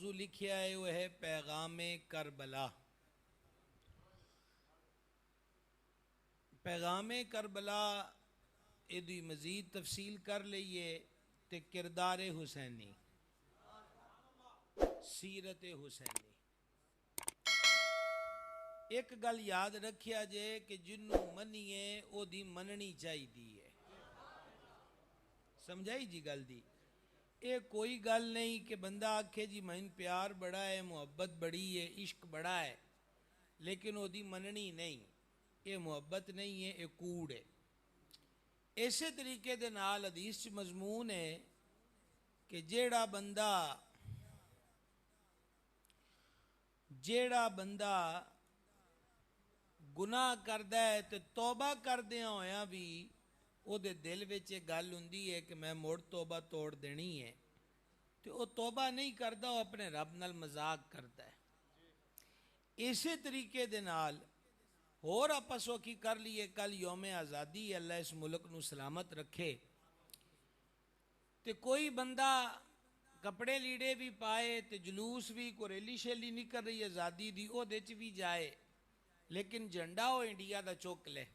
موضوع لکھیا ہے وہ ہے پیغام کربلا۔ پیغام کربلا یہ مزید تفصیل کر لئیے تے کردار حسینی، سیرت حسینی۔ ایک گل یاد رکھیا جے کہ جنوں منیے او دی مننی چاہی دی ہے۔ سمجھائی جی گل دی؟ یہ کوئی گل نہیں کہ بندہ آکھے جی میں پیار بڑا ہے، محبت بڑی ہے، عشق بڑا ہے، لیکن وہ دی مننی نہیں، یہ محبت نہیں ہے، یہ کوڑ ہے۔ اسی طریقے دے نال حدیث چ مضمون ہے کہ جیڑا بندہ گناہ کردہ ہے تو توبہ کردیاں ہویا بھی او دے دل وچ ایک گل ہوندی ہے کہ میں مڑ توبہ توڑ دینی ہے، تو وہ توبہ نہیں کردا، وہ اپنے رب نال مذاق کرتا ہے۔ اسی طریقے دے نال اور آپا سوکھی کر لیے کل یوم آزادی، اللہ اس ملک نو سلامت رکھے، تے کوئی بندہ کپڑے لیڑے بھی پائے تے جلوس بھی کو ریلی شیلی نہیں کر رہی آزادی دی او دے چ بھی جائے، لیکن جھنڈا وہ انڈیا دا چوک لے،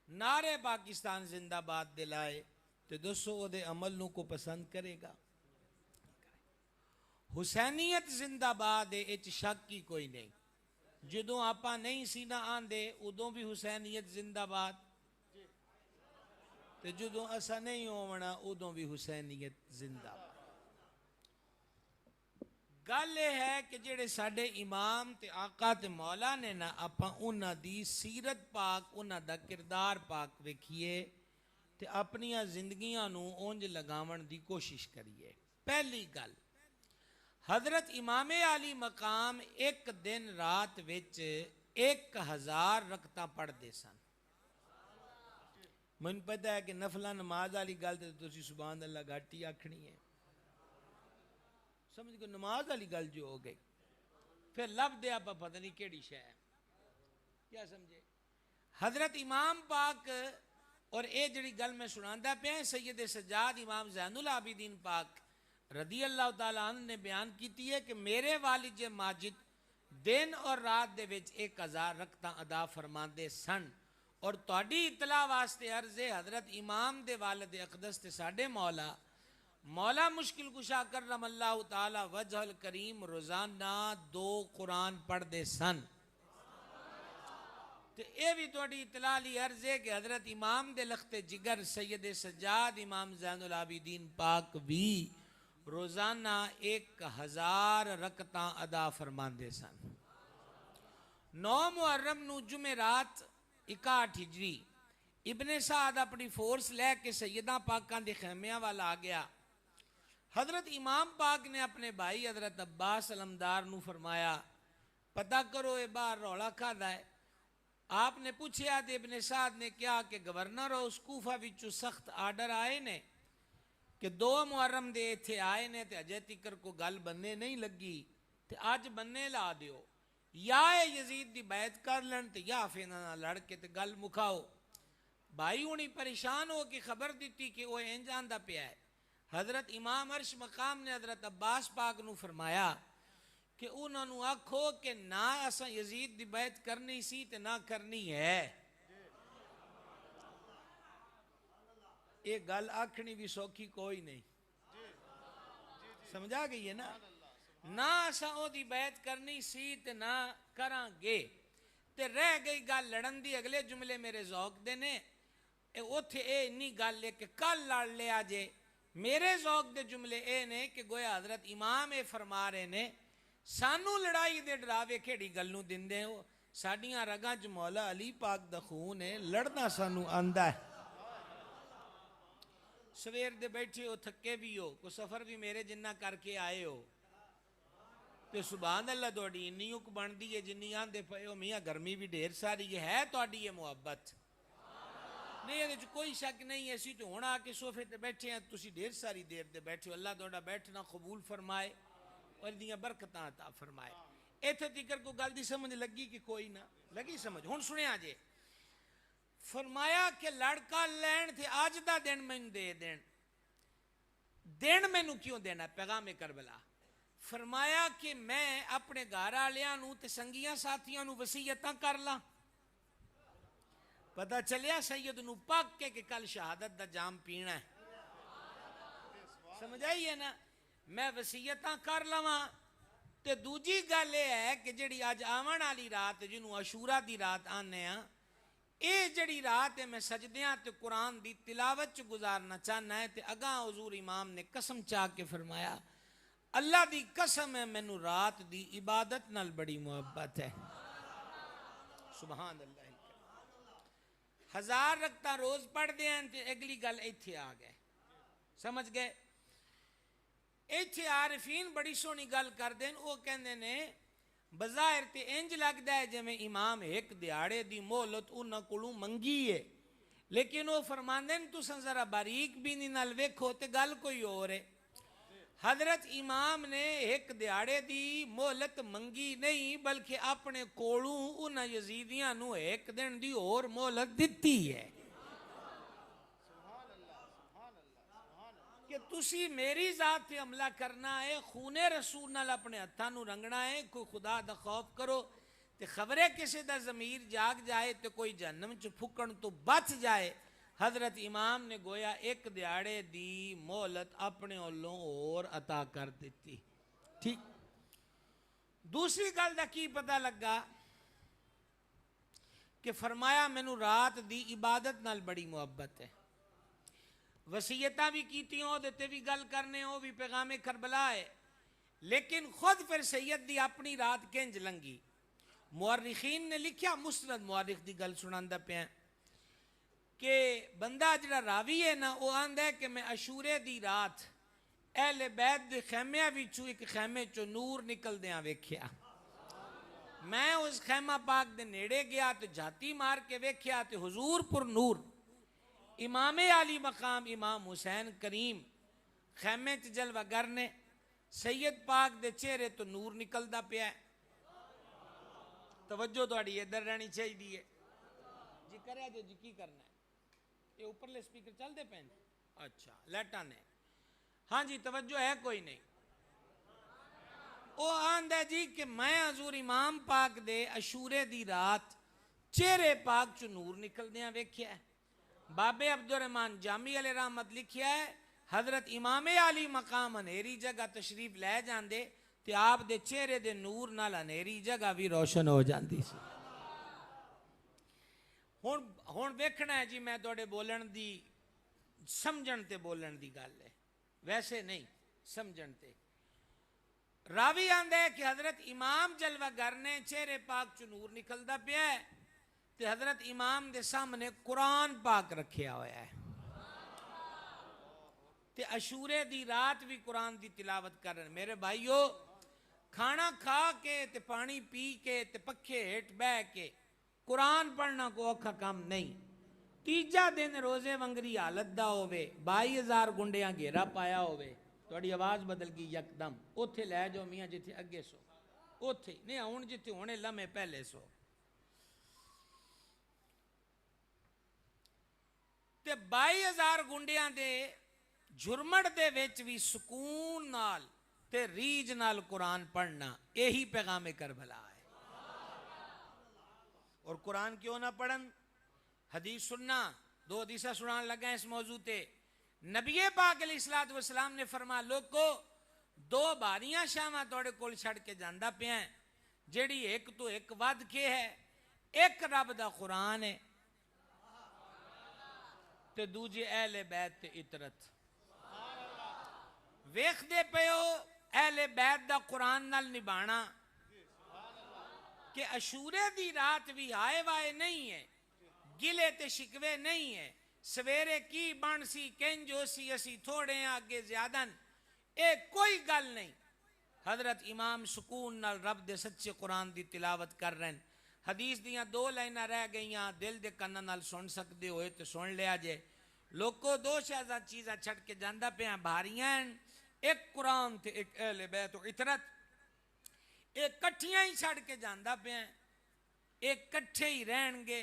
نعرے پاکستان زندہ باد دلائے، تو دسو او دے عمل نو کو پسند کرے گا؟ حسینیت زندہ باد ہے، اچ شک کی کوئی نہیں۔ جدوں آپا نہیں سینہ آندے ادوں بھی حسینیت زندہ باد، تے جدوں اسا نہیں ہوونا ادوں بھی حسینیت زندہ باد۔ گل یہ ہے کہ جڑے ساڈے امام تے آقا تے مولا نے نا، آپا انہاں دی سیرت پاک، انہاں دا کردار پاک ویکھیے تے اپنیاں زندگیاں نو اونج لگاون دی کوشش کریے۔ پہلی گل، حضرت امام علی مقام ایک دن رات وچ 1000 رکعتاں پڑھ دے سن۔ من پتہ ہے کہ نفلہ نماز والی گل تے تسی سبحان اللہ گھٹی آکھنی ہے، سمجھ کو نماز والی گل جو ہو گئی، پھر لب دیا پا پتہ نہیں کیڑی شے ہے، کیا سمجھے؟ حضرت امام پاک، اور اے جڑی گل میں سناندا پیا سید سجاد امام زین العابدین پاک رضی اللہ تعالیٰ عنہ نے بیان کیتی ہے کہ میرے والد ماجد دن اور رات دے وچ 1000 رکعتاں ادا فرماندے سن، اور تہاڈی اطلاع واسطے عرض ہے حضرت امام دے والد اقدس تے ساڈے مولا مشکل کشا کرم اللہ تعالی وجہ الکریم روزانہ 2 قرآن پڑھ دے سن۔ تو اے بھی تہاڈی اطلاع لی عرض ہے کہ حضرت امام دے لخت جگر سید سجاد امام زین العابدین پاک بھی روزانہ 1000 رکعتاں ادا فرماندے سن۔ 9 محرم نو جمعرات 61 ہجری ابن سعد اپنی فورس لے کے سیدہ پاکاں دے خیمیاں والا آ گیا۔ حضرت امام پاک نے اپنے بھائی حضرت عباس علمدار نو فرمایا پتہ کرو اے باہر رولا کھادا ہے۔ آپ نے پوچھیا تے ابن سعد نے کیا کہ گورنر اس کوفہ وچوں سخت آرڈر آئے نے کہ 2 محرم دے تھے آئے نے تے اجے تکر کو گل بننے نہیں لگی تے آج بننے لا دیو، یا یزید دی بیعت کر لن تے یا فینا لڑ کے تے گل مکھاؤ۔ بھائی انہی پریشان ہو کے خبر دیتی کہ وہ انجان دا پیا ہے۔ حضرت امام عرش مقام نے حضرت عباس پاک نو فرمایا کہ انہوں نے آکھو کہ نہ اسا یزید دی بیعت کرنی سی تے نہ کرنی ہے۔ ایک گل آکھنی بھی سوکھی کوئی نہیں، سمجھا گئی ہے نا؟ نہ اسا او دی بیعت کرنی سی تے نہ کران گے، تے رہ گئی گل لڑن دی۔ اگلے جملے میرے ذوق دے نے، اوتھے اے انی گل ہے کہ کل لڑ لیا جے۔ میرے ذوق دے جملے اے نے کہ گویا حضرت امام اے فرما رہے نے سانو لڑائی دے ڈراوے کھیڑی گلوں دندے ہو، ساڈیاں رگاں چ مولا علی پاک دا خون ہے، لڑنا سانو آندا ہے۔ سویر دے بیٹھے ہو تھکے بھی ہو، کو سفر بھی میرے جنہ کر کے آئے ہو، تو سبحان اللہ توڑی انی اک بن دی ہے جنی آندے پئے ہو میاں گرمی بھی ڈھیر ساری ہے توڑی یہ محبت نہیں ہے، کوئی شک نہیں ہے۔ اسی تو ہونا آ کے صوفے تے بیٹھے ہیں، تسی ڈھیر ساری دیر دے بیٹھے ہو، اللہ توڑا بیٹھنا قبول فرمائے اور دیاں برکتاں عطا فرمائے۔ ایتھے تکر کو گل دی سمجھ لگی کہ کوئی نہ لگی سمجھ؟ ہن سنیا جے فرمایا کہ لڑکا لین تھے آج دا دن میں دے دین میں نو کیوں دینا پیغام کربلا فرمایا کہ میں اپنے گھر والوں نو تے سنگیاں ساتھیاں نو وصیتاں کر لاں. پتہ چلیا سید نو پک کے کہ کل شہادت دا جام پینا ہے. سمجھ آئی ہے نا. میں وصیتاں کر لواں. تے دوجی گل یہ ہے کہ جڑی اج آون والی رات جنوں عاشورہ دی رات آنے ہاں، اے جڑی رات ہے میں سجدیاں تے قرآن دی تلاوت چ گزارنا چاہنا ہے. تے اگاں حضور امام نے قسم چاہ کے فرمایا اللہ دی قسم ہے مینوں رات دی عبادت نال بڑی محبت ہے. سبحان اللہ. 1000 رکعتاں روز پڑھ دے ہیں تے اگلی گل ایتھے آ گئے. سمجھ گئے. ایتھے عارفین بڑی سونی گل کر دیں. وہ کہندے نے بظاہر تے انج لگدا ہے جویں امام ایک دیہاڑے دی مہلت انہاں کولوں منگی ہے، لیکن وہ فرماندے نے تساں ذرا باریک بینی نال ویکھو تے گل کوئی اور ہے. حضرت امام نے ایک دیہاڑے دی مہلت منگی نہیں بلکہ اپنے کولوں انہاں یزیدیاں نو ایک دن دی اور مہلت دتی ہے کہ تسی میری ذات پہ حملہ کرنا ہے، خون رسول نال اپنے ہتھاں نو رنگنا ہے. کوئی خدا دا خوف کرو تے خبرے کسی دا ضمیر جاگ جائے تے کوئی جہنم چ پھکن تو بچ جائے. حضرت امام نے گویا ایک دیہاڑے دی مہلت اپنے اولوں اور عطا کر دیتی. ٹھیک. دوسری گل دا کی پتہ لگا کہ فرمایا مینوں رات دی عبادت نال بڑی محبت ہے. وصیتاں بھی کیتی ہوں دیتے بھی گل کرنے ہو بھی پیغام کربلا ہے. لیکن خود پھر سید دی اپنی رات کنج لنگی. مورخین نے لکھیا، مسند مورخ دی گل سناندا پیا کہ بندہ جڑا راوی ہے نا وہ آندا ہے کہ میں عاشورے دی رات اہل بیت دے خیمیاں وچوں ایک خیمے چوں نور نکلدیاں ویکھیا. میں اس خیمہ پاک دے نیڑے گیا تو جھاتی مار کے ویکھیا تے حضور پر نور امام علی مقام امام حسین کریم خیمے چ جلوہ گر نے. سید پاک دے چہرے تو نور نکلدا پیا ہے. توجہ تہاڈی ادھر رہنی چاہیے جی. کریا جو جی کی کرنا ہے. یہ اوپرلے سپیکر چل دے پین. اچھا لیٹاں نے. ہاں جی توجہ ہے کوئی نہیں. وہ آندا جی کہ میں حضور امام پاک دے عاشورے دی رات چہرے پاک چ نور نکلدیاں ویکھیا ہے. بابے عبدالرحمن جامی علیہ رحمت لکھیا ہے حضرت امام علی مقام انہیری جگہ تشریف لے جاندے تے آپ دے چہرے دے نور نال انہیری جگہ بھی روشن ہو جاندی سی. ہن ویکھنا ہے جی میں تواڈے بولن دی سمجھن تے بولن دی گل ہے، ویسے نہیں سمجھن تے. راوی آندا ہے کہ حضرت امام جلوہ گر نے چہرے پاک چ نور نکلدا پیا ہے تے حضرت امام دے سامنے قرآن پاک رکھیا ہویا ہے تے عاشورے دی رات بھی قرآن دی تلاوت کرن. میرے بھائیو کھانا کھا کے تے پانی پی کے تے پکھے ہیٹ بہ کے قرآن پڑھنا کو اوکھا کام نہیں. تیجا دن روزے ونگری حالت دا ہوئے 22,000 گنڈیاں گھیرا پایا ہوئے تھوڑی آواز بدل گئی یکدم اوتھے لے جاؤ میاں جتھے اگے سو اوتھے نہیں ہن جتھے ہونے لمحے پہلے سو تے 22,000 گنڈیاں دے جھرمڑ دے وچ بھی سکون نال تے ریج نال قرآن پڑھنا یہی پیغام کربلا ہے. اور قرآن کیوں نہ پڑھن؟ حدیث سننا. 2 حدیثہ سنان لگا اس موضوع تے. نبی پاک علیہ الصلوۃ والسلام نے فرمایا لوگو 2 باریاں شاماں توڑے کول چھڑ کے جاندا پیا ہے جیڑی ایک تو ایک ود کے ہے. ایک رب دا قرآن ہے تے دوجے اہل بیت تے اطرت. ویکھ دے پیو اہل بیت دا قرآن نال نبھانا کہ عاشورے دی رات بھی آئے وائے نہیں ہے، گلے تے شکوے نہیں ہے. سویرے کی بن سی کنجو سی اسی تھوڑے ہیں آگے زیادہ اے کوئی گل نہیں. حضرت امام سکون نال رب دے سچے قرآن دی تلاوت کر رہے ہیں. حدیث دیاں 2 لائناں رہ گئیاں دل دے کناں نال سن سکدے ہوئے تے سن لیا جے. لوگوں 2 شہزاں چیزاں چھڑ کے جاندا پیاں بھاریاں ہیں، ایک قرآن تے ایک اہل بیت و اطرت. ایک کٹھیاں ہی چھڑ کے جاندا پیاں ایک کٹھے ہی رہن گے.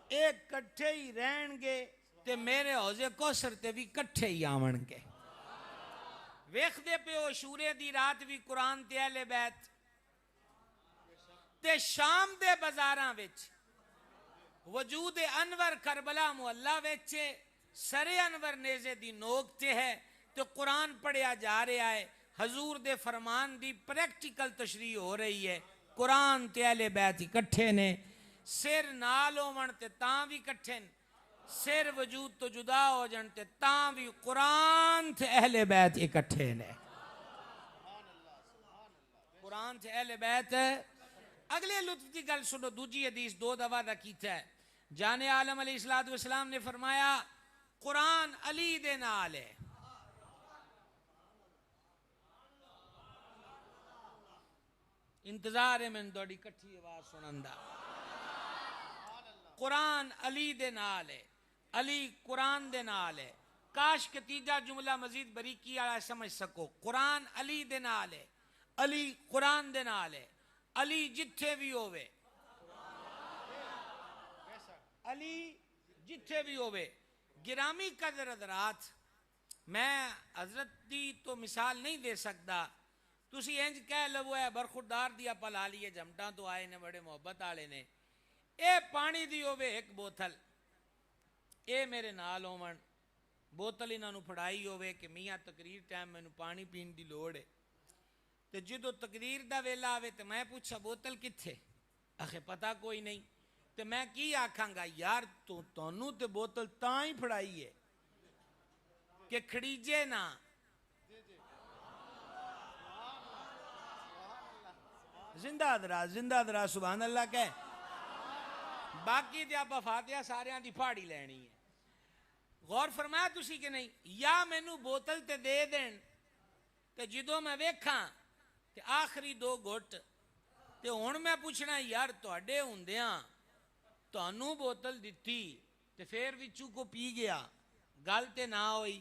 ایک کٹھے ہی رہن گے تے میرے حوضے کوثر تے بھی کٹھے ہی آون کے ویکھدے پہ او شورے دی رات بھی قرآن تے اہل بیت تے شام دے بازاراں وچ وجود انور کربلا محلہ وچ سر انور نیزے دی نوک تے ہے تے قرآن پڑھیا جا رہا ہے حضور دے فرمان دی پریکٹیکل تشریح ہو رہی ہے قرآن تے اہل بیت اکٹھے نے سر نال ہون تے تاں بھی کٹھے نے سر وجود تو جدا ہو جان تے تاں بھی قرآن تے اہل بیت اکٹھے نے قرآن تے اہل بیت اگلے لطف کی گل سنو دوجی حدیث دو دفعہ دا کیتا ہے جان عالم علیہ السلام نے فرمایا قرآن علی دے نال ہے انتظار ہے میں توڑی کٹھی آواز سنندا قرآن علی دے نال ہے علی قرآن دے نال ہے کاش کہ تیجا جملہ مزید بریکی آیا سمجھ سکو قرآن علی دے نال ہے علی قرآن دے نال ہے علی جتھے بھی ہوئے علی جتھے بھی ہوئے گرامی قدر حضرات میں حضرت دی تو مثال نہیں دے سکتا تسی انج کہہ لو ہے برخوردار دیا پلا لیے جمٹاں تو آئے نے بڑے محبت آلے نے اے پانی دی ہوئے ایک بوتل اے میرے نال ہومن بوتل انہاں نو پھڑائی ہوئے کہ میاں تقریر ٹائم میں نو پانی پین دی لوڑ ہے تے جدو تقریر دا ویلا آوے تے میں پوچھا بوتل کتھے آخے پتہ کوئی نہیں تے میں کی آکھاں گا یار تونوں تے بوتل تاں ہی پھڑائی ہے کہ کھڑیجے نہ زندہ درا سبحان اللہ کہے باقی دیا بفاتیہ ساریاں دی پھاڑی لینی ہے غور فرمایا تسی کہ نہیں یا مینو بوتل تے دے دین تے جدو میں ویکھاں تے آخری دو گھٹ تے ہن میں پوچھنا یار تواڈے ہوندیاں تانوں بوتل دتی تے پھر وچوں کو پی گیا گل تے نہ ہوئی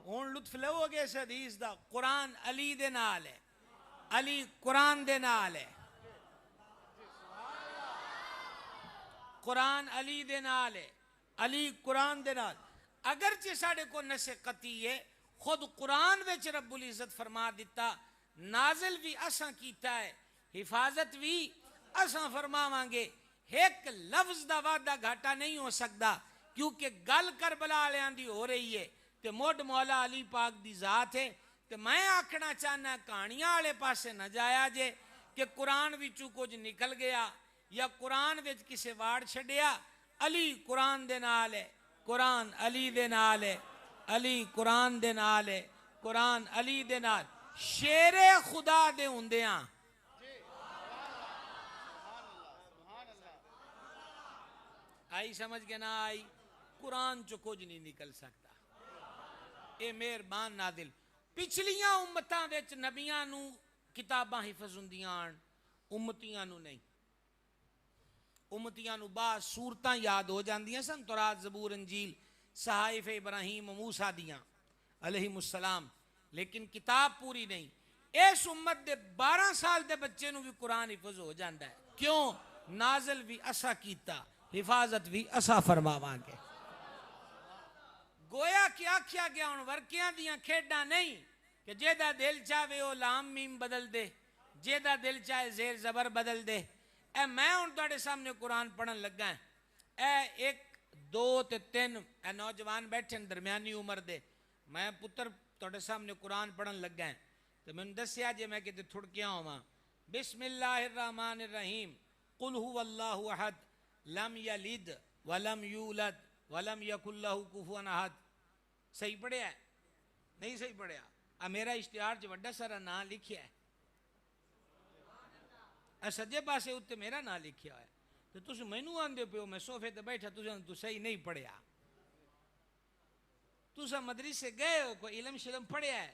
ہن لطف لو گے اس حدیث دا قرآن علی دے نال ہے علی قرآن دے نال ہے قرآن علی دے نال ہے علی قرآن دے نال اگرچہ ساڑھے کو نسے قطعی ہے خود قرآن وچ رب العزت فرما دیتا نازل بھی اساں کیتا ہے حفاظت بھی اساں فرماوانگے ایک لفظ دا وعدہ گھاٹا نہیں ہو سکتا کیونکہ گل کربلا علیان دی ہو رہی ہے تے موڈ مولا علی پاک دی ذات ہے تے میں آکھنا چاہنا کہانیاں والے پاسے نہ جایا جے کہ قرآن وچوں کچھ نکل گیا یا قرآن وچ کسے واڑ چھڈیا علی قرآن دے نال ہے قرآن علی دے نال ہے علی قرآن دے نال ہے قرآن علی دے نال شیر خدا دے ہوندیاں آئی سمجھ کے نہ آئی قرآن چو کچھ نہیں نکل سکتا اے مہربان نادل پچھلیاں امتاں وچ نبیاں نو کتاباں حفظ ہوندیاں امتیاں نو نہیں امتیاں نو بعض صورتاں یاد ہو جاندیاں سن تورات زبور انجیل صحائف ابراہیم موسیٰ دیاں علیہم السلام لیکن کتاب پوری نہیں اس امت دے 12 سال دے بچے نو بھی قرآن حفظ ہو جاندہ ہے کیوں نازل بھی اسا کیتا حفاظت بھی اسا فرماواں گے گویا کیا کیا گیا ان ورکیاں دیاں کھیڑا نہیں کہ جیدہ دل چاہے وہ لام میم بدل دے جیدہ دل چاہے زیر زبر بدل دے اے میں ان توڑے سامنے قرآن پڑھن لگا ہے اے 1 2 تے 3 اے نوجوان بیٹھے درمیانی عمر دے میں پتر توڑے سامنے قرآن پڑھن لگا ہے تو میں نے دسیا جے میں کہتے تھڑکیاں ہوں بسم اللہ الرحمن الرحیم قل هو اللہ احد لم یلد ولم یولد ولم یکن لہ کفوا احد صحیح پڑھیا ہے نہیں صحیح پڑھیا میرا اشتہار جو وڈا سارا نام لکھیا ہے سجے پاسے اتنے میرا نام لکھیا ہے تو تسی مینوں آندے پیو میں صوفے تے بیٹھا تو صحیح نہیں پڑھیا تسا مدرسے گئے ہو کوئی علم شلم پڑھیا ہے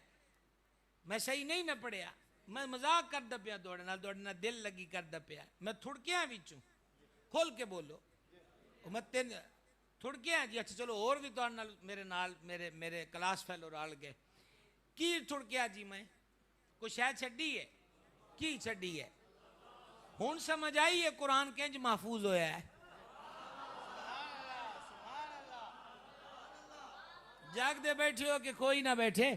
میں صحیح نہیں نہ پڑھیا میں مذاق کر دا پیا دوڑنا دل لگی کر دا پیا میں تھڑکیاں وچوں کھول کے بولو میں تین تھڑکیاں جی اچھا چلو اور بھی تو میرے نال میرے کلاس فیلو رال گئے کی تھڑکیا جی میں کوئی شاید چھڑی ہے کی چھڑی ہے ہون سمجھ آئی ہے قرآن کنج محفوظ ہویا ہے جاگ دے بیٹھے ہو کہ کوئی نہ بیٹھے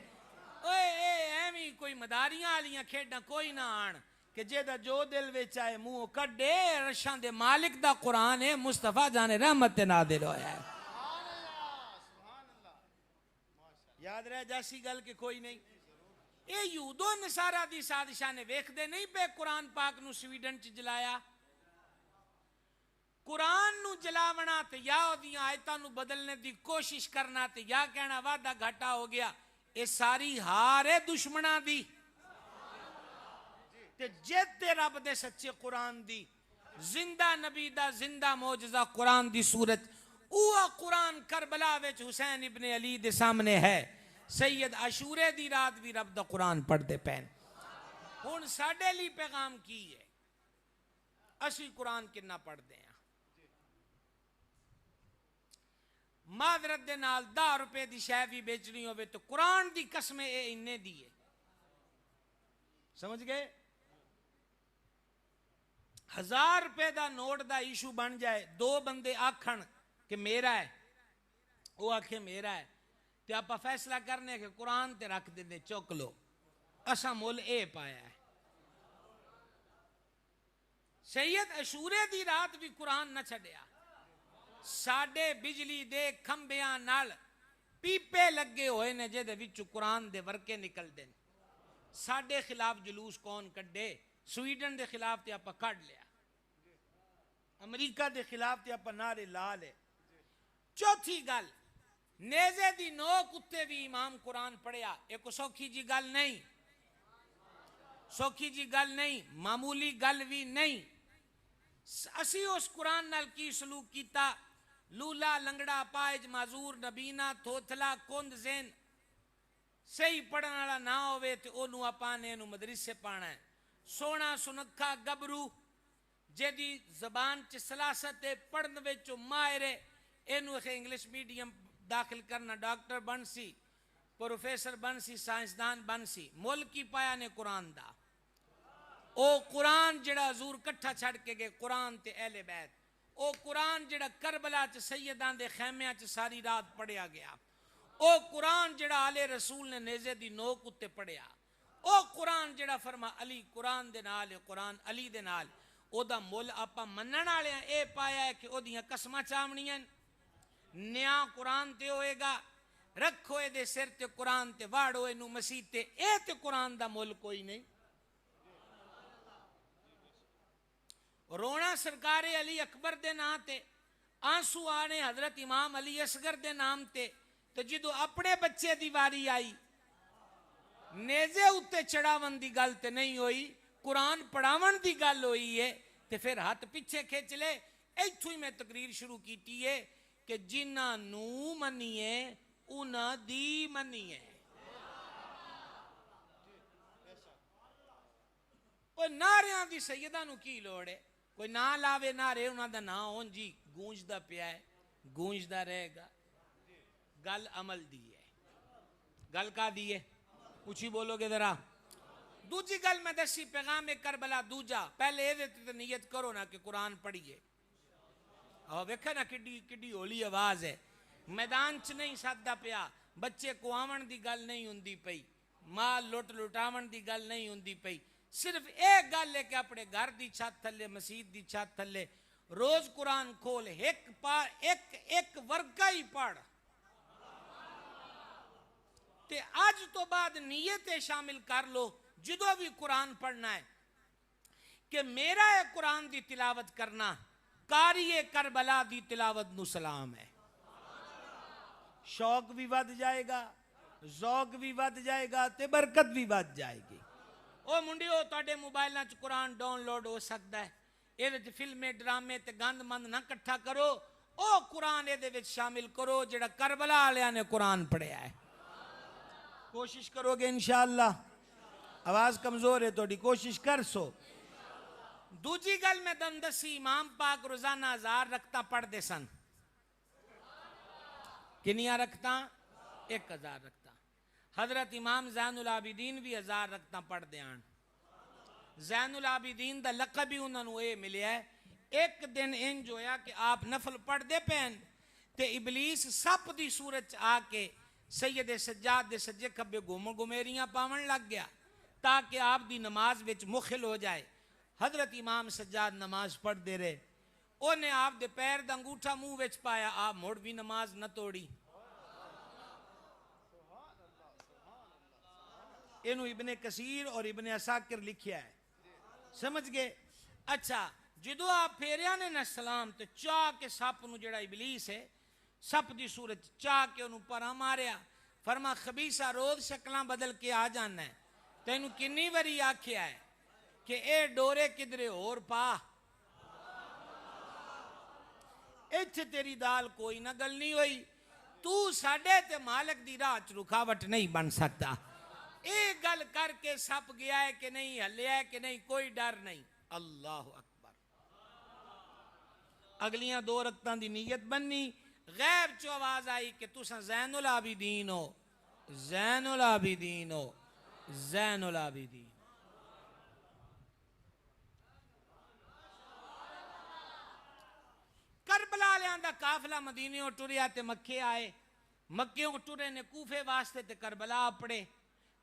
اوے اے ایویں کوئی مداریاں والیاں کھیڈاں کوئی نہ آن کہ جیدا جو دل وچ آئے منہ کڈے رشاں دے مالک دا قرآن ہے مصطفیٰ جان رحمت نازل ہویا ہے یاد رہ جیسی گل کہ کوئی نہیں اے یہود و نصارہ دی سازشاں نے ویکھ دے نہیں پے قرآن پاک نو سویڈن چ جلایا قرآن نو جلاونا تے یا اودیاں آیتاں نو بدلنے دی کوشش کرنا تے یا کہنا وعدہ گھاٹا ہو گیا اے ساری ہار ہے دشمناں دی تے جیت رب دے سچے قرآن دی زندہ نبی دا زندہ معجزہ قرآن دی صورت اوہ قرآن کربلا وچ حسین ابن علی دے سامنے ہے سید عاشورے دی رات بھی رب دا قرآن پڑھ دے پین ہن ساڈے لی پیغام کی ہے اسی قرآن کنا پڑھ دے ہیں معذرت دے نال 10 روپے دی شے بھی بیچنی ہوئے تو قرآن دی قسمیں اے انہیں دیئے سمجھ گئے 1000 روپے دا نوٹ دا ایشو بن جائے 2 بندے آکھن کہ میرا ہے وہ آکھے میرا ہے تے آپ فیصلہ کرنے کہ قرآن تے رکھ دے چوک لو اسا مول اے پایا ہے سید عاشورے دی رات بھی قرآن نہ چھڑیا ساڑے بجلی دے کھمبیاں نال پیپے لگے ہوئے نے جے دے وچ قرآن دے ورکے نکل دیں ساڑے خلاف جلوس کون کڈے سویڈن دے خلاف تے آپا کڈ لیا امریکہ دے خلاف تے آپا نعرے لا لے چوتھی گل نیزے دی نوک اتے بھی امام قرآن پڑھیا ایک سوکھی جی گل نہیں سوکھی جی گل نہیں معمولی گل بھی نہیں اسی اس قرآن نال کی سلوک کیتا لولا لنگڑا پائج معذور نبینا تھوتھلا کند زین صحیح پڑھن والا نہ ہوئے تے اونوں اپانے نو مدرسے پانا ہے سونا سنکھا گبرو جیدی زبان چ سلاست پڑھن وچ ماہر اینو انگلش میڈیم داخل کرنا ڈاکٹر بن سی پروفیسر بن سی سائنسدان بن سی ملکی پایا نے قرآن دا او قرآن جڑا حضور کٹھا چھڑ کے گئے قرآن تے اہل بیت او قرآن جڑا کربلا چ سیدان دے خیمیاں چ ساری رات پڑھیا گیا او قرآن جڑا آل رسول نے نیزے دی نوک اتے پڑھیا او قرآن جڑا فرما علی قرآن دے نال قرآن علی دے نال او دا مول آپا منن والے اے پایا ہے کہ او دیاں قسماں چاونیاں نیا قرآن تے ہوئے گا رکھو اے دے سر تے قرآن تے واڑو اے نو مسیح تے اے تے قرآن دا مول کوئی نہیں رونا سرکار علی اکبر دے نام تے آنسو آنے حضرت امام علی اصغر دے نام تے تو جدو اپنے بچے دی واری آئی نیزے اتے چڑھاون دی گل تے نہیں ہوئی قرآن پڑھاون دی گل ہوئی ہے تے پھر ہاتھ پیچھے کھینچ لے ایتھوں ہی میں تقریر شروع کیتی ہے کہ جنہ نو منیے انہ دی منیے وہ ناریاں دی سیدہ نو کی لوڑے کوئی نہ لاوے نارے انہاں دا نہ ہون جی گونج دا پیا ہے گونج دا رہے گا گل عمل دی ہے گل کا دی ہے اچھی بولو گے ذرا دوجی گل میں دسی پیغام کربلا دوجا پہلے یہ دیتے نیت کرو نا کہ قرآن پڑھیے اور ویکھا نا کڈی ہولی آواز ہے میدان چ نہیں سادہ پیا بچے کو آون دی گل نہیں ہوندی پئی مال لٹ لٹاون دی گل نہیں ہوندی پئی صرف ایک گل ہے کہ اپنے گھر دی چھت تھلے مسجد دی چھت تھلے روز قرآن کھول ایک ورگا ہی پڑھ تے آج تو بعد نیتیں شامل کر لو جدو بھی قرآن پڑھنا ہے کہ میرا ہے قرآن دی تلاوت کرنا قاری کربلا دی تلاوت نو سلام ہے شوق بھی ود جائے گا ذوق بھی ود جائے گا تے برکت بھی ود جائے گی او منڈیو تواڈے موبائلاں چ قرآن ڈاؤن لوڈ ہو سکتا ہے یہ فلمیں ڈرامے تے گند مند نہ کٹھا کرو او قرآن یہ شامل کرو جڑا کربلا والےاں نے قرآن پڑھیا ہے کوشش کرو گے انشاءاللہ آواز کمزور ہے تھوڑی کوشش کر سو دوجی گل میں دندسی امام پاک روزانہ 1000 رکھتا پڑھ دے سن کنیاں رکھتا 1000 رکھتا حضرت امام زین العابدین بھی 1000 رکھتا پڑھ دے آن زین العابدین دا لقب ہی انہوں نے اے ملیا ہے ایک دن انج ہویا کہ آپ نفل پڑھ دے پین تے ابلیس سپ دی صورت آ کے سید سجاد دے سجے کھبے گمیریاں پاون لگ گیا تاکہ آپ دی نماز وچ مخل ہو جائے. حضرت امام سجاد نماز پڑھ دے رہے, انہیں آپ دے پیر دا انگوٹھا منہ وچ پایا, آپ مڑ بھی نماز نہ توڑی. انہوں ابن کثیر اور ابن عساکر لکھیا ہے, سمجھ گئے. اچھا جدو آپ پھیریا نے نہ سلام تو چاہ کے سپ نو جڑا ابلیس ہے سپ دی صورت چاہ کے انہوں پرا ماریا. فرما خبیثہ روز شکلاں بدل کے آ جانا ہے, تینوں کنی وری آکھیا ہے کہ اے ڈورے کدرے اور پا, ایتھے تیری دال کوئی نہ گلنی ہوئی, تو ساڈے تے مالک دی راہ چ رکاوٹ نہیں بن سکتا. اے گل کر کے سپ گیا ہے کہ نہیں, ہلیا ہے کہ نہیں, کوئی ڈر نہیں. اللہ اکبر. اگلیاں 2 رکعتاں دی نیت بننی, غیب چو آواز آئی کہ تساں زین العابدین ہو, زین العابدین ہو, زین العابدین. کربلا لیاں دا قافلہ مدینیوں ٹریا تے مکے آئے, مکیوں ٹرے نے کوفے واسطے تے کربلا اپڑے,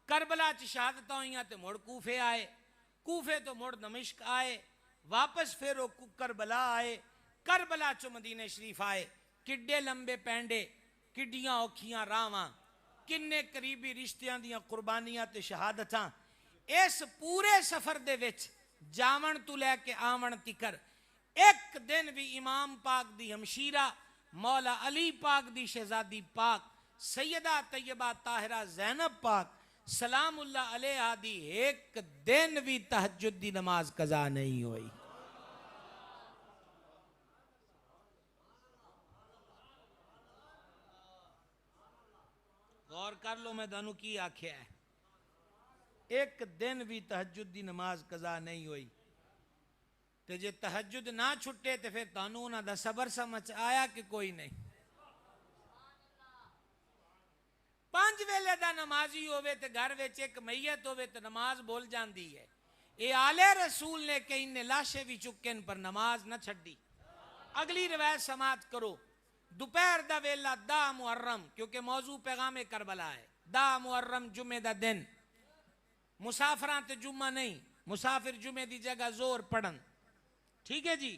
کربلا چ شہادت ہوئیاں تے مڑ کوفے آئے, کوفے تو مڑ دمشق آئے, واپس پھر وہ کربلا آئے, کربلا چو مدینہ شریف آئے. کڈے لمبے پینڈے, کڈیاں اوکھیاں راواں, کنے قریبی رشتیاں دیاں قربانیاں تے شہادتاں. اس پورے سفر دے وچ جاون تو لے کے آون تکر ایک دن بھی امام پاک دی ہمشیرہ مولا علی پاک دی شہزادی پاک سیدہ طیبہ طاہرہ زینب پاک سلام اللہ علیہ دی ایک دن بھی تہجد دی نماز قضا نہیں ہوئی. غور کر لو میں دانو کی آکھیا ہے, ایک دن بھی تہجد دی نماز قضا نہیں ہوئی. تے جے تہجد نہ چھٹے تے پھر تانوں انہاں دا صبر سمجھ آیا کہ کوئی نہیں. 5 ویلے دا نمازی ہوئے تے گھر وچ ایک میت ہوئے تے نماز بول جاندی ہے. اے آلے رسول نے کہ انہیں لاشے بھی چکن پر نماز نہ چھڑی. اگلی روایت سماعت کرو. دوپہر دا ویلا 10 محرم, کیونکہ موضوع پیغام کربلا ہے, 10 محرم جمعہ دا دن, مسافران تے جمعہ نہیں, مسافر جمعہ دی جگہ زور پڑھن. ٹھیک ہے جی.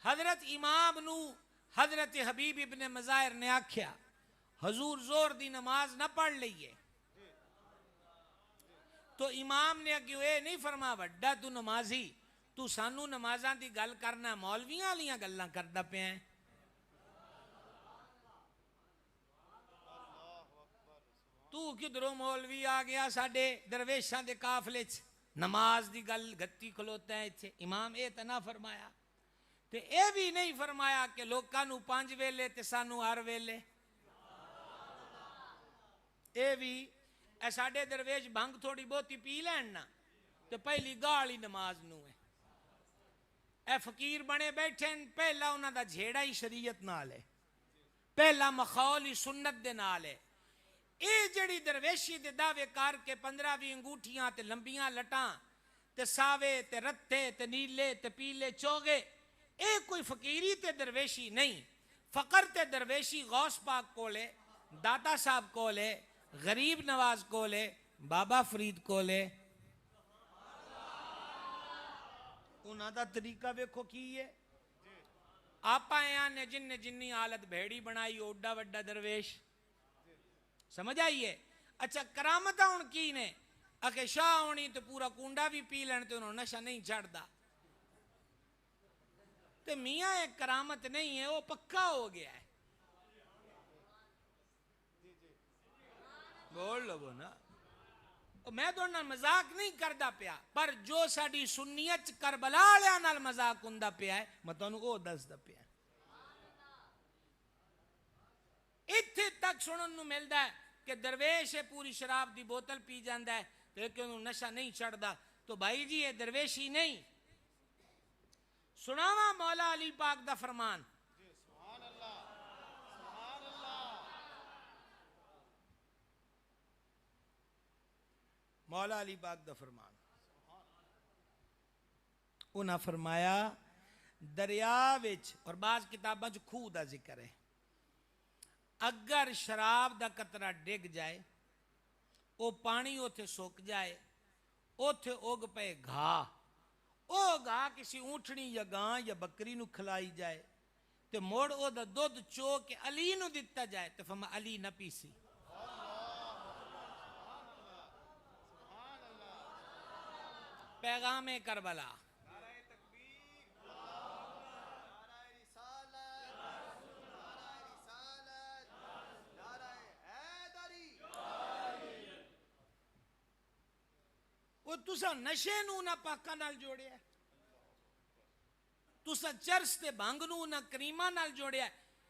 حضرت امام نو حضرت حبیب ابن مظاہر نے آکھیا حضور زور دی نماز نہ پڑھ لئیے, تو امام نے کیوں اے نہیں فرما وڈا تو نمازی, تو سانو نمازاں دی گل کرنا مولویاں لیاں گلاں کردا پیا ہے. تو کدھروں مولوی آ گیا ساڈے درویشاں دے قافلے چ نماز دی گل گتی کھلوتا ہے اتھے. امام اے تے نہ فرمایا, تے اے بھی نہیں فرمایا کہ لوکاں نو 5 ویلے تے سانو ہر ویلے. اے بھی اے ساڈے درویش بھنگ تھوڑی بہتی پی لین نا تے پہلی گالی نماز نو ہے. اے فقیر بنے بیٹھے پہلا انہاں دا جھیڑا ہی شریعت نال ہے, پہلا مخول ہی سنت دے نال ہے. اے جڑی درویشی دے دعوے کار کے 15 انگوٹھیاں تے لمبیاں لٹاں تے ساوے تے رتے تے نیلے تے پیلے چوگے, اے کوئی فقیری تے درویشی نہیں. فقر تے درویشی غوث پاک کولے, داتا صاحب کولے, غریب نواز کولے, بابا فرید کولے. انہاں دا طریقہ ویکھو کی ہے. آپ آیاں نے جنی حالت بھیڑی بنائی اوڈا وڈا درویش, سمجھ آئیے. اچھا کرامتہ ان کی نے اکھے شاہ ہونی تو پورا کنڈا بھی پی لین تو انہوں نشہ نہیں چڑھدا. تو میاں ایک کرامت نہیں ہے, وہ پکا ہو گیا ہے. بول لو نا, میں تو انہاں مذاق نہیں کردا پیا, پر جو ساڈی سنیت کربلا والےاں نال مذاق ہوندا پیا ہے میں تانوں او دسدا پیا. اتھے تک سنن نو ملدا ہے کہ درویش ہے پوری شراب دی بوتل پی جاندا ہے لیکن انہوں نشہ نہیں چڑھدا. تو بھائی جی یہ درویشی نہیں. سناواں مولا علی پاک دا فرمان, مولا علی پاک دا فرمان. انہاں فرمایا دریا وچ, اور بعض کتاباں چ کھوہ دا ذکر ہے, اگر شراب دا قطرہ ڈگ جائے وہ پانی اوتھے سوک جائے اوتھے اگ پے گھا او گھا کسی اونٹنی یا گاں یا بکری نو کھلائی جائے تے موڑ او دا دودھ چو کے علی نو دیتا جائے تے فرما علی نہ پیسی پیغام کربلا وہ تسا نشے نو نہ پاکا نال جوڑیا تسا چرس تے بھنگ نو نہ کریمہ نال جوڑیا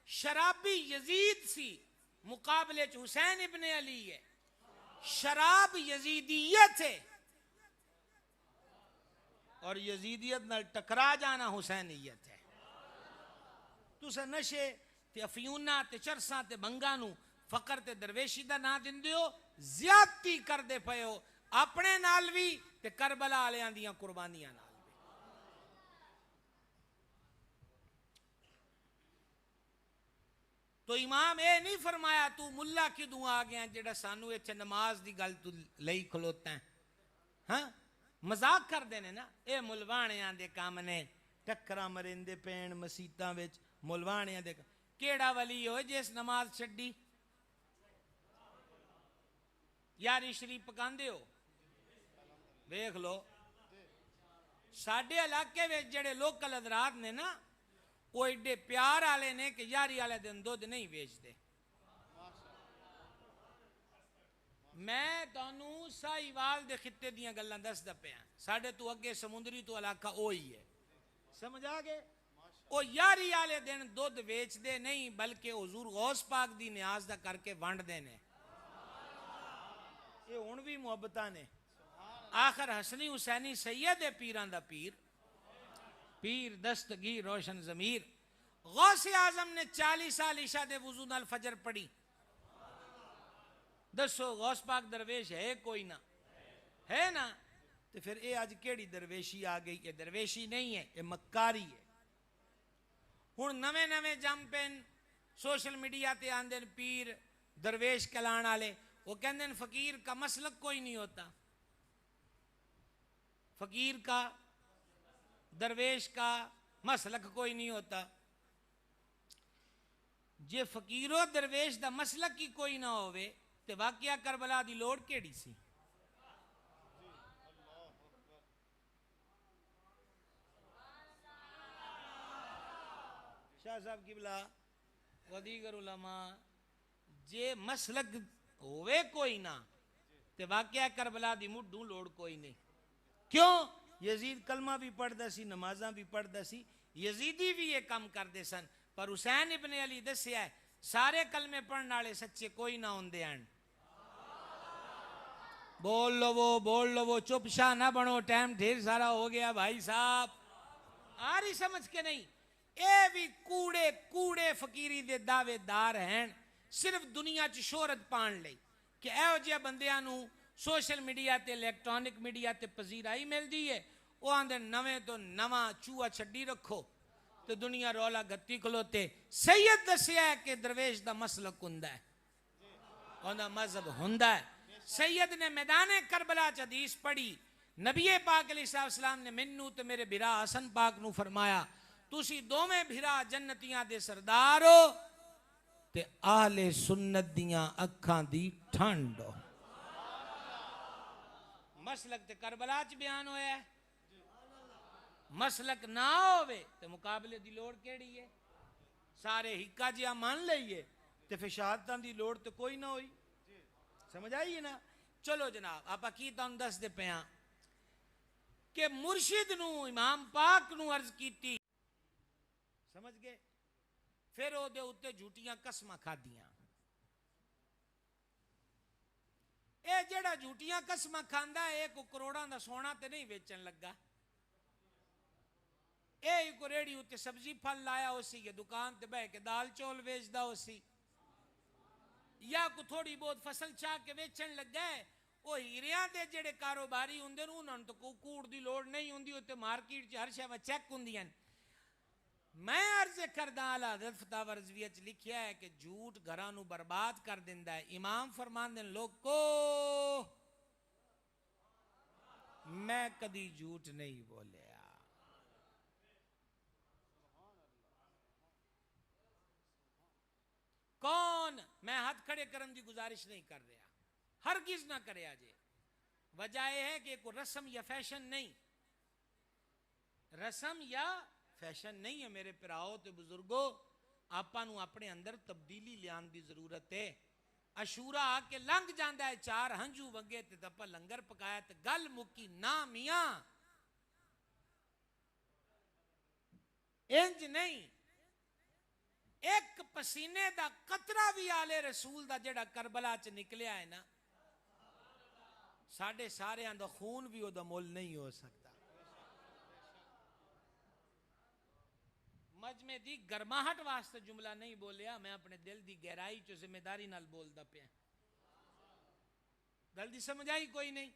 شرابی یزید سی مقابلے چ حسین ابن علی ہے شراب یزیدیت ہے اور یزیدیت نال ٹکرا جانا حسینیت ہے تسا نشے تے افیونہ تے چرساں تے بھنگاں نو فقر تے درویشی دا نا دندے ہو زیادتی کر دے پئے ہو اپنے نال بھی تے کربلا آلیاں دیاں قربانیاں نال بھی تو امام اے نہیں فرمایا تو ملا کدوں آ گیا جڑا سانو ایتھے نماز دی گل تو لئی کھلوتا ہے ہاں مذاق کر دینے نا اے ملوانیاں دے کام نے ٹکراں مرندے پین مسیتاں وچ ملوانیاں دے کیڑا ولی ہوئے جس نماز چھڈی یاری شریف پکاندے ہو دیکھ لو ساڈے علاقے میں جڑے لوکل حضرات نے نا وہ ایڈے پیار والے نے کہ یاری والے دن دودھ نہیں بیچتے میں تانوں ساہیوال دے خطے دیاں گلاں دسدا پیا ساڈے تو اگے سمندری تو علاقہ وہی ہے سمجھ آ گئے وہ یاری والے دن دودھ بیچتے نہیں بلکہ حضور غوث پاک دی نیاز دا کر کے ونڈ دے نے یہ ہن بھی محبتاں نے آخر حسنی حسینی سید پیران دا پیر پیر دستگیر روشن ضمیر غوث اعظم نے 40 سال عشاء دے وضو نال فجر پڑھی دسو غوث پاک درویش ہے کوئی نہ ہے نا تو پھر اے آج کیڑی درویشی آ گئی یہ درویشی نہیں ہے یہ مکاری ہے ہن نویں نویں جم پین سوشل میڈیا تے آندن پیر درویش کلان والے وہ کہندن فقیر کا مسلک کوئی نہیں ہوتا فقیر کا درویش کا مسلک کوئی نہیں ہوتا جے فقیر و درویش دا مسلک کی کوئی نہ ہوئے تے واقعہ کربلا دی لوڑ کیڑی سی شاہ صاحب قبلہ و دیگر علماء جے مسلک ہوئے کوئی نہ تے واقعہ کربلا دی مڈوں لوڑ کوئی نہیں کیوں یزید کلمہ بھی پڑھدا سی نمازاں بھی پڑھدا سی یزیدی بھی یہ کام کردے سن پر حسین ابن علی دسیا ہے سارے کلمے پڑھنے والے سچے کوئی نہ ہوندے ہیں بول لو وہ چپ شاہ نہ بنو ٹائم ڈھیر سارا ہو گیا بھائی صاحب آ رہی سمجھ کے نہیں اے بھی کوڑے فقیری دے دعوے دار ہیں صرف دنیا چ شہرت پان لئی کہ ایہو جہے بندیاں نو سوشل میڈیا تے الیکٹرانک میڈیا تے پذیرائی مل دی ہے وہ آندے نویں تو نواں چوہا چھڈی رکھو تو دنیا رولا گتی کھلوتے سید دسیا ہے کہ درویش دا مسلک ہوندا ہے اوندا مذہب ہوندا ہے سید نے میدان کربلا چ حدیث پڑھی نبی پاک علیہ السلام نے منو تے میرے بھرا حسن پاک نو فرمایا تسی دوویں بھرا جنتیاں دے سردار ہو تے اہل سنت دیاں اکھاں دی ٹھنڈ ہو مسلک تے کربلا چ بیان ہویا ہے مسلک نہ ہوئے تے مقابلے دی لوڑ کیڑی ہے سارے ہکا جیا مان لئیے تے پھر شہادتاں دی لوڑ تے کوئی نہ ہوئی سمجھ آئیے نا چلو جناب آپ کی تم دس دے پیاں کہ مرشد نو امام پاک نو عرض کیتی سمجھ گئے پھر او دے اتے جھوٹیاں قسماں کھا دیاں اے جڑا جھوٹیاں قسماں کھاندا ہے ایک کروڑاں دا سونا تے نہیں ویچن لگا اے کو ریڑی اتے سبزی پھل لایا ہو سی یہ دکان تے بہ کے دال چول ویچدا ہو سی یا کو تھوڑی بہت فصل چاہ کے ویچن لگ گئے وہ ہیریاں دے جڑے کاروباری ہوندے انہاں تو کوڑ دی لوڑ نہیں ہوندی تے مارکیٹ چ ہر شے چیک ہوندیاں میں عرض کردہ اعلی حضرت فتاوی رضویہ چ لکھیا ہے کہ جھوٹ گھراں نو برباد کر دیندا ہے. امام فرماندے لوکو میں کدی جھوٹ نہیں بولیا. کون؟ میں ہاتھ کھڑے کرن دی گزارش نہیں کر رہا، ہرگز نہ کرے آجے. وجہ یہ ہے کہ کوئی رسم یا فیشن نہیں، رسم یا فیشن نہیں ہے. میرے پراؤ تے بزرگو، آپاں نو اپنے اندر تبدیلی لیان دی ضرورت ہے. عاشورا آ کے لنگ جاندا ہے، 4 ہنجو وگے تے دپا لنگر پکایا تے گل مکی نا میاں، انج نہیں. ایک پسینے دا قطرہ بھی آلے رسول دا جڑا کربلا چ نکلیا ہے نا، ساڑھے سارے دا خون بھی او دا مول نہیں ہو سکتا. مجمع دی گرماہٹ واسطے جملہ نہیں بولیا، میں اپنے دل دی گہرائی چو ذمہ داری نال بول دا پیا. گل دی سمجھ آئی کوئی نہیں؟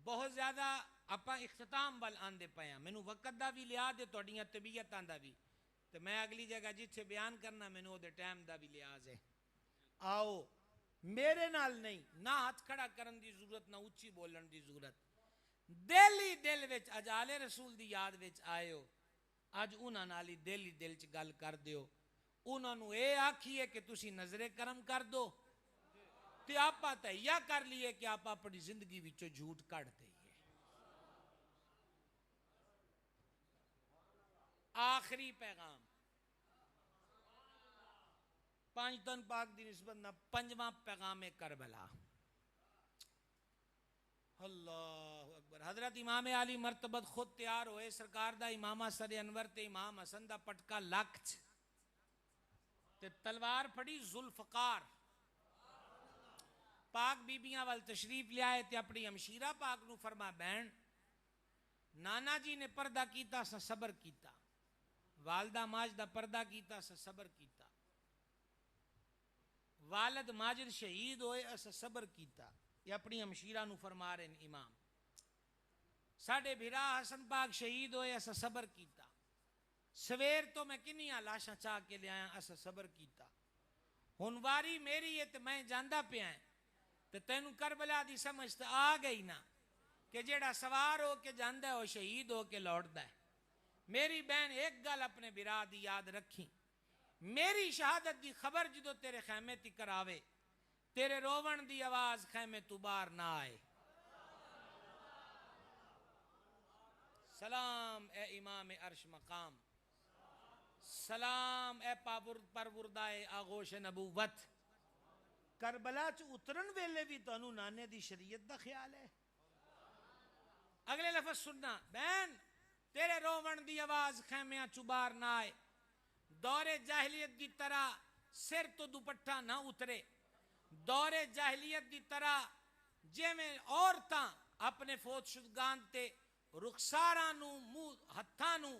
بہت زیادہ اپا اختتام وال آندے پیا. مینوں وقت دا بھی لیا دے توڑیاں طبیعتاں دا بھی، تو میں اگلی جگہ جتھے بیان کرنا مینوں او دے ٹائم دا بھی لحاظ ہے. آؤ میرے نال نہیں، نہ ہاتھ کھڑا کرن دی ضرورت، نہ اچھی بولن دی ضرورت. دل ہی دل وچ اجالے رسول دی یاد وچ آئے ہو، اج انہاں نال ہی دل چ گل کر دیو. انہاں نو اے آکھیے کہ تسی نظر کرم کر دو، تے آپا تہیا کر لیے کہ آپ اپنی زندگی وچوں جھوٹ کٹ دئیے. آخری پیغام 5 تن پاک دی نسبت نہ 5واں پیغام کربلا. اللہ اکبر. حضرت امام علی مرتبت خود تیار ہوئے، سرکار دا امامہ سر انور تے امام حسن دا پٹکا لکھ تے تلوار پھڑی ذوالفقار. پاک بیبیاں وال تشریف لے آئے تے اپنی ہمشیرہ پاک نو فرما بہن نانا جی نے پردہ کیتا سا صبر کیتا، والدہ ماجدہ پردہ کیتا سا صبر کیتا، والد ماجد شہید ہوئے اسا صبر کیتا. یہ اپنی ہمشیرہ نو فرما رہے ہیں امام. ساڑھے بھرا حسن پاک شہید ہوئے اسا صبر کیتا. سویر تو میں کنیاں لاشاں چاہ کے لے آیا اسا صبر کیتا. ہنواری میری ہے تو میں جاندہ پہ آئیں تو تینوں کربلا دی سمجھ تو آ گئی نا کہ جیڑا سوار ہو کے جاندہ ہے وہ شہید ہو کے لوٹدا ہے. میری بہن ایک گل اپنے برا دی یاد رکھی، میری شہادت دی خبر جدو تیرے خیمے تی کراوے، تیرے روون دی آواز خیمے تو باہر نہ آئے. سلام اے امام عرش مقام، سلام اے پروردائے آغوش نبوت. کربلا چ اترن ویلے بھی تو انہوں نانے دی شریعت دا خیال ہے. اگلے لفظ سننا، بہن تیرے روون دی آواز خیمیاں چبار نہ آئے. دور جاہلیت دی طرح سر تو دوپٹہ نہ اترے. دور جاہلیت دی طرح جے میں عورتاں اپنے فوت شدگان تے رخساراں نو ہتھاں نو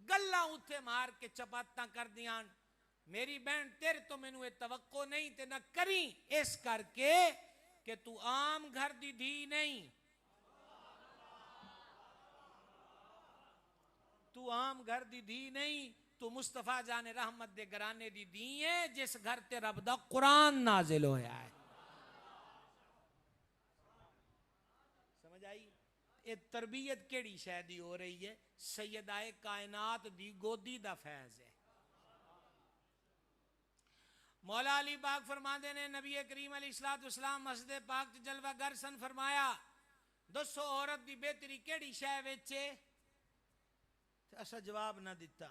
گلاں اتھے مار کے چپاتاں کر دیاں. میری بہن تیرے تو میں نے توقع نہیں تے نہ کریں، اس کر کے کہ تو عام گھر دی دھی نہیں، تو عام گھر دی دھی نہیں، تو مصطفیٰ جان رحمت دے گرانے دی دھی ہے جس گھر تے رب دا قرآن نازل ہویا ہے. سمجھ آئی؟ یہ تربیت کیڑی شہدی ہو رہی ہے؟ سیدہ کائنات دی گودی دا فیض ہے. مولا علی پاک فرماندے نے نبی کریم علیہ السلام مسجد پاک جلوہ گر سن فرمایا دسو عورت دی بہتری کیڑی شے وچے؟ اسا جواب نہ دیتا.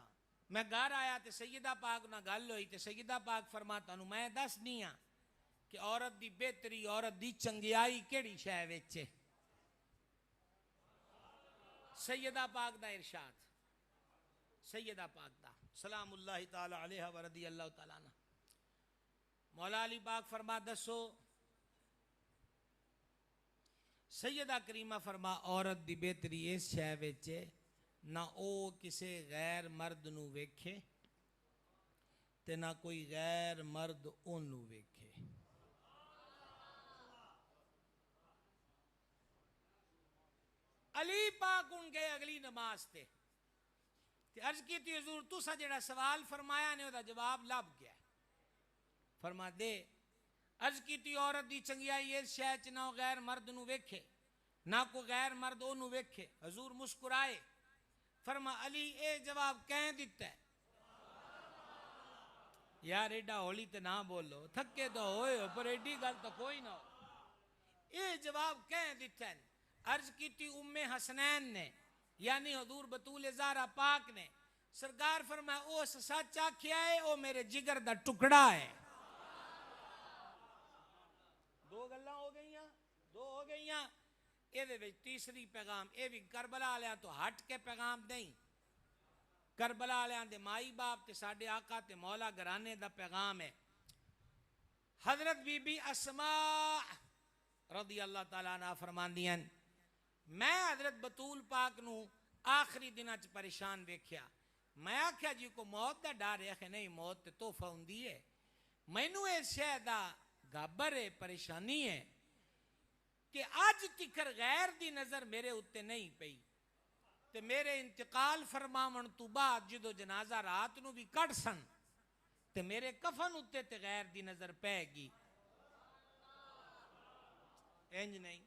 میں گھر آیا تے سیدہ پاک نہ گل ہوئی تے سیدہ پاک فرماتا نو میں دس نہیں ہاں کہ عورت دی بہتری، عورت دی چنگیائی کیڑی شے وچے. سیدہ پاک دا ارشاد، سیدہ پاک دا سلام اللہ تعالی علیہ ورضی اللہ تعالی عنہ. مولا علی پاک فرما دسو، سیدہ کریمہ فرما عورت دی بہتری اس شے وچ نہ او کسے غیر مرد نو ویکھے تے نہ کوئی غیر مرد اونوں ویکھے. علی پاک ان گئے اگلی نماز تے تے عرض کی تھی حضور تسا جڑا سوال فرمایا نے دا جواب لب گیا فرما دے عرض کی تھی عورت دی چنگیائی اس شے چ نہ غیر مرد نو ویکھے نہ کو غیر مرد اونوں ویکھے حضور مسکرائے فرما علی اے جواب کہیں دیتا ہے یار ایڈا ہولی تے نہ بولو تھکے تو ہوئے ہو پر ایڈی گل تو کوئی نہ ہو اے جواب کہیں دیتا ہے عرض کی تھی ام حسنین نے یعنی حضور بطول زہرا پاک نے سرکار فرمایا او سچ آکھیا ہے او میرے جگر دا ٹکڑا ہے دو گلاں ہو گئیاں اے دے وچ تیسری پیغام اے بھی کربلا والیاں تو ہٹ کے پیغام نہیں کربلا والیاں دے مائی باپ تے ساڈے آقا تے مولا گرانے دا پیغام ہے حضرت بی بی اسماء رضی اللہ تعالیٰ عنہ فرماندیاں میں حضرت بطول پاک نو آخری دناں چ پریشان ویکھیا میں آکھیا جی کو موت دا ڈر ہے کہ نہیں موت تے تحفہ ہوندی ہے مینوں اس شے دا گھبر ہے پریشانی ہے کہ اج تکر غیر دی نظر میرے اتے نہیں پئی تے میرے انتقال فرماون تو بعد جدو جنازہ رات نو بھی کٹ سن تے میرے کفن اتے تے غیر دی نظر پے گی انج نہیں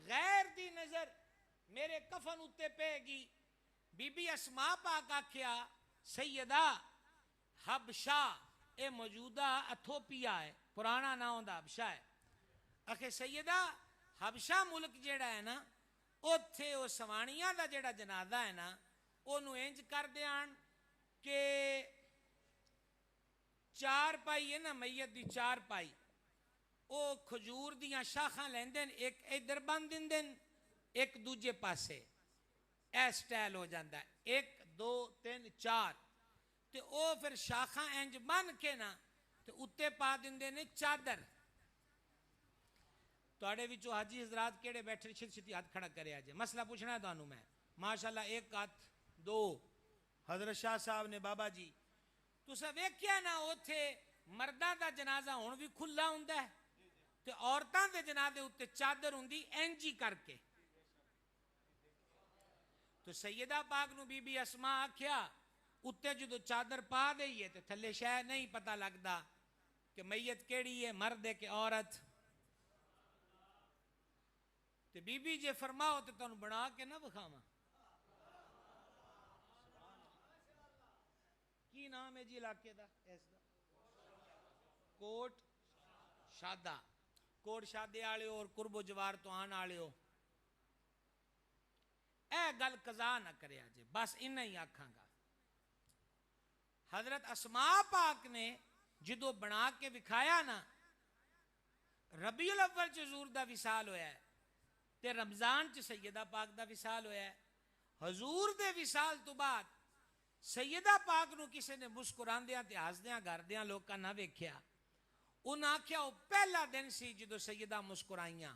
غیر دی نظر میرے کفن اتے پے گی بی بی اسماء پاک آکھیا سیدہ حبشہ اے موجودہ اتھوپیا ہے پرانا نام دا حبشہ ہے آکھے سیدہ حبشہ ملک جیڑا ہے نا اوتھے او سوانیاں دا جیڑا جنازہ ہے نا انہوں انج کر دیان کہ چار پائی ہے نا میت دی چار پائی او کھجور دیاں شاخاں لیندن ایک ادھر بند دن ایک دوجے پاسے اے سٹائل ہو جاندہ ہے 1 2 3 4 تے او پھر شاخاں انج بن کے نا تے اتے پا دندے نے چادر توڑے وچو حاجی حضرات کیڑے بیٹھے چھتی ہاتھ کھڑا کرے آجے مسئلہ پوچھنا ہے دانوں میں ماشاءاللہ 1 ہاتھ 2 حضرت شاہ صاحب نے بابا جی تو سب ایک کیا نا اوتھے مردہ دا جنازہ ہون بھی کھلا ہوندہ ہے تے عورتاں دے جنازے اتے چادر ہوندی انجی کر کے تو سیدہ پاک نو بی بی اسماء آکھیا اتے جدو چادر پا دئیے تے تھلے شاہ نہیں پتہ لگدا کہ میت کیڑی ہے مرد ہے کہ عورت تے بی بی جے فرماؤ تے تانوں بنا کے نہ بکھاواں کی نام ہے جی علاقے دا ایسا کوٹ شادہ کوٹ شادے آلے ہو اور قرب و جوار تو آن آلے ہو اے گل قضا نہ کرے آجے بس انہیں ہی آکھاں گا حضرت اسماء پاک نے جدو بنا کے بکھایا نا ربیع الاول چ حضور دا وصال ہویا ہے تے رمضان چ سیدہ پاک دا وصال ہویا ہے حضور دے وصال تو بعد سیدہ پاک نو کسے نے مسکراندیاں تے ہسدیاں گردیاں لوکاں نہ ویکھیا انہاں آکھیا او پہلا دن سی جدو سیدہ مسکرائیاں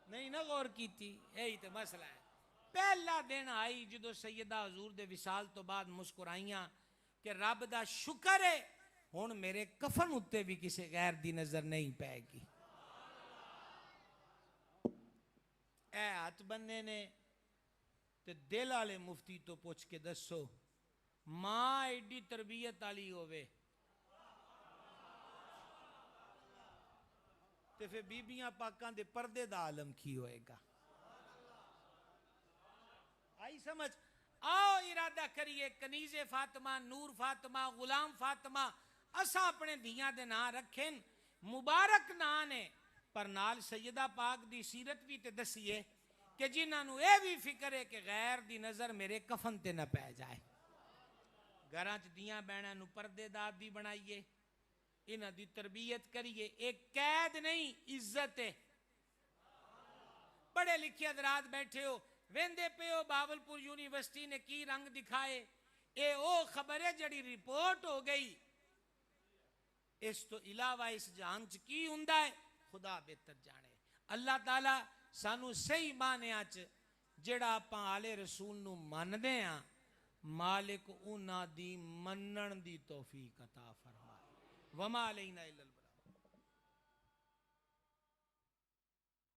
نہیں نہ غور کیتی یہی تے مسئلہ ہے پہلا دن آئی جدو سیدہ حضور دے وصال تو بعد مسکرائیاں کہ رب دا شکر ہے ہن میرے کفن اتے بھی کسی غیر دی نظر نہیں پائے گی اے ہاتھ بننے نے تے دل والے مفتی تو پوچھ کے دسو ماں ایڈی تربیت والی ہوئے تے پھر بیبیاں پاکاں دے پردے دا عالم کی ہوئے گا آئی سمجھ آؤ ارادہ کریے کنیز فاطمہ نور فاطمہ غلام فاطمہ اسا اپنے دیاں دے نا رکھیں مبارک نانے پر نال سیدہ پاک دی سیرت بھی تے دسیے کہ جنہاں نو اے بھی فکر ہے کہ غیر دی نظر میرے کفن تے نہ پہ جائے گھراں چ دیاں بہناں نو پردے دار بھی بنائیے انہاں دی تربیت کریے ایک قید نہیں عزت ہے پڑھے لکھے حضرات بیٹھے ہو ویندے پہ ہو باولپور یونیورسٹی نے کی رنگ دکھائے اے او خبر ہے جڑی رپورٹ ہو گئی اس تو علاوہ اس جہان چ کی ہوندا ہے خدا بہتر جانے اللہ تعالیٰ سانو صحیح معنی آچ جڑا اپاں آلے رسول نو ماندے ہاں مالک انہاں دی منن دی توفیق عطا فرمائے وما علینا الا